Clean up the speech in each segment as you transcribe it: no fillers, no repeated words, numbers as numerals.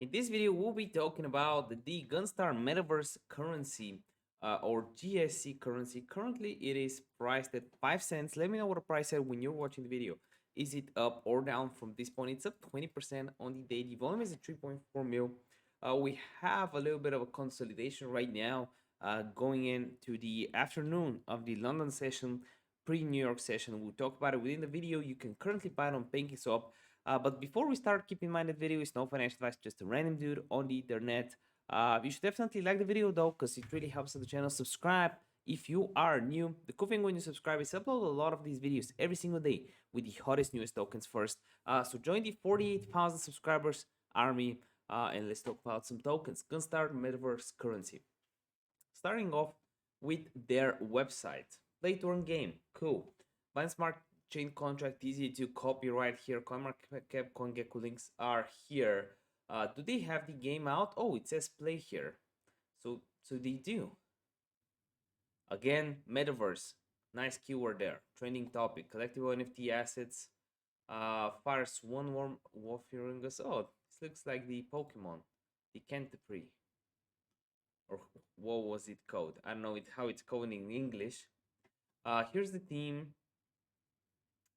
In this video, we'll be talking about the Gunstar Metaverse currency or GSC currency. Currently, it is priced at 5 cents. Let me know what the price is when you're watching the video. Is it up or down from this point? It's up 20% on the day. The volume is at 3.4 mil. We have a little bit of a consolidation right now going into the afternoon of the London session, pre-New York session. We'll talk about it within the video. You can currently buy it on PancakeSwap. But before we start, keep in mind that video is no financial advice, just a random dude on the internet. You should definitely like the video though, because it really helps the channel. Subscribe if you are new. The cool thing when you subscribe is I upload a lot of these videos every single day with the hottest, newest tokens first. So join the 48,000 subscribers army, and let's talk about some tokens. Gunstar Metaverse currency. Starting off with their website. Play to earn game. Cool. Binance Smart Chain contract, easy to copy right here. CoinMarketCap, CoinGecko links are here. Do they have the game out? Oh, it says play here. So they do. Again, Metaverse. Nice keyword there. Trending topic. Collectible NFT assets. Fires one warm Warferingus. Oh, this looks like the Pokemon. The Canterbury. Or what was it called? I don't know how it's called in English. Here's the theme.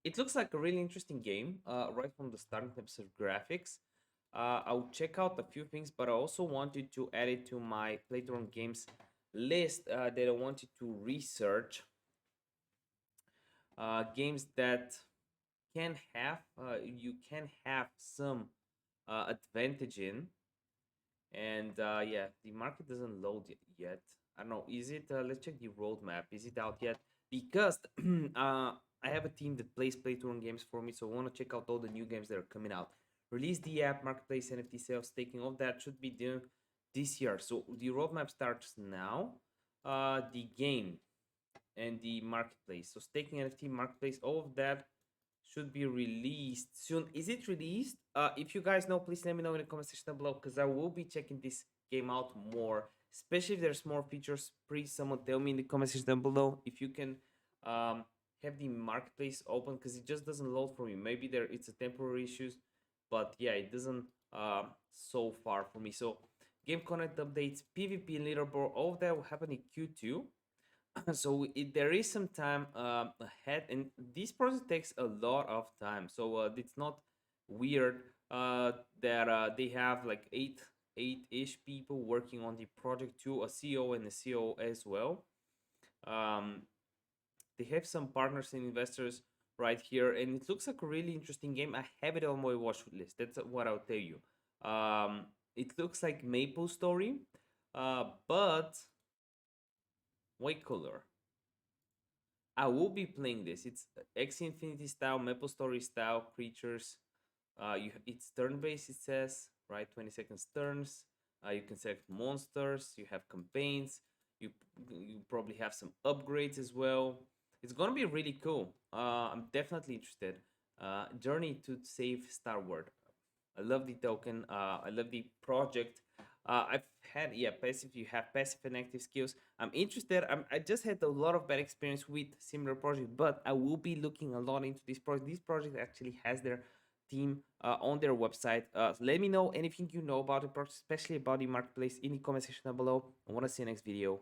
It looks like a really interesting game right from the start in terms of graphics. I'll check out a few things, but I also wanted to add it to my playthrough games list that I wanted to research. Games that can have you can have some advantage in. And yeah, the market doesn't load yet. I don't know. Is it? Let's check the roadmap. Is it out yet? Because I have a team that plays play-to-earn games for me, so I want to check out all the new games that are coming out. Release the app, marketplace, NFT sales, staking. All that should be done this year. So the roadmap starts now. The game and the marketplace. So staking, NFT, marketplace, all of that should be released soon. Is it released? If you guys know, please let me know in the comment section down below, because I will be checking this game out more, especially if there's more features. Please someone tell me in the comment section down below if you can have the marketplace open, because it just doesn't load for me. Maybe there it's a temporary issues, but yeah, it doesn't so far for me. So game content updates, PvP and leaderboard, all of that will happen in Q2. So there is some time ahead, and this project takes a lot of time, so it's not weird that they have like eight-ish people working on the project too, a CEO and a CO as well. They have some partners and investors right here, and it looks like a really interesting game. I have it on my watch list, that's what I'll tell you. It looks like Maple Story, but white color. I will be playing this. It's X Infinity style, Maple Story style creatures. It's turn-based, it says, right? 20 seconds turns. You can select monsters. You have campaigns. You probably have some upgrades as well. It's gonna be really cool. I'm definitely interested. Journey to Save Star Wars. I love the token. I love the project. I've had passive. You have passive and active skills. I'm interested. I just had a lot of bad experience with similar projects, but I will be looking a lot into this project. This project actually has their team on their website. Let me know anything you know about the project, especially about the marketplace, in the comment section down below. I want to see you next video.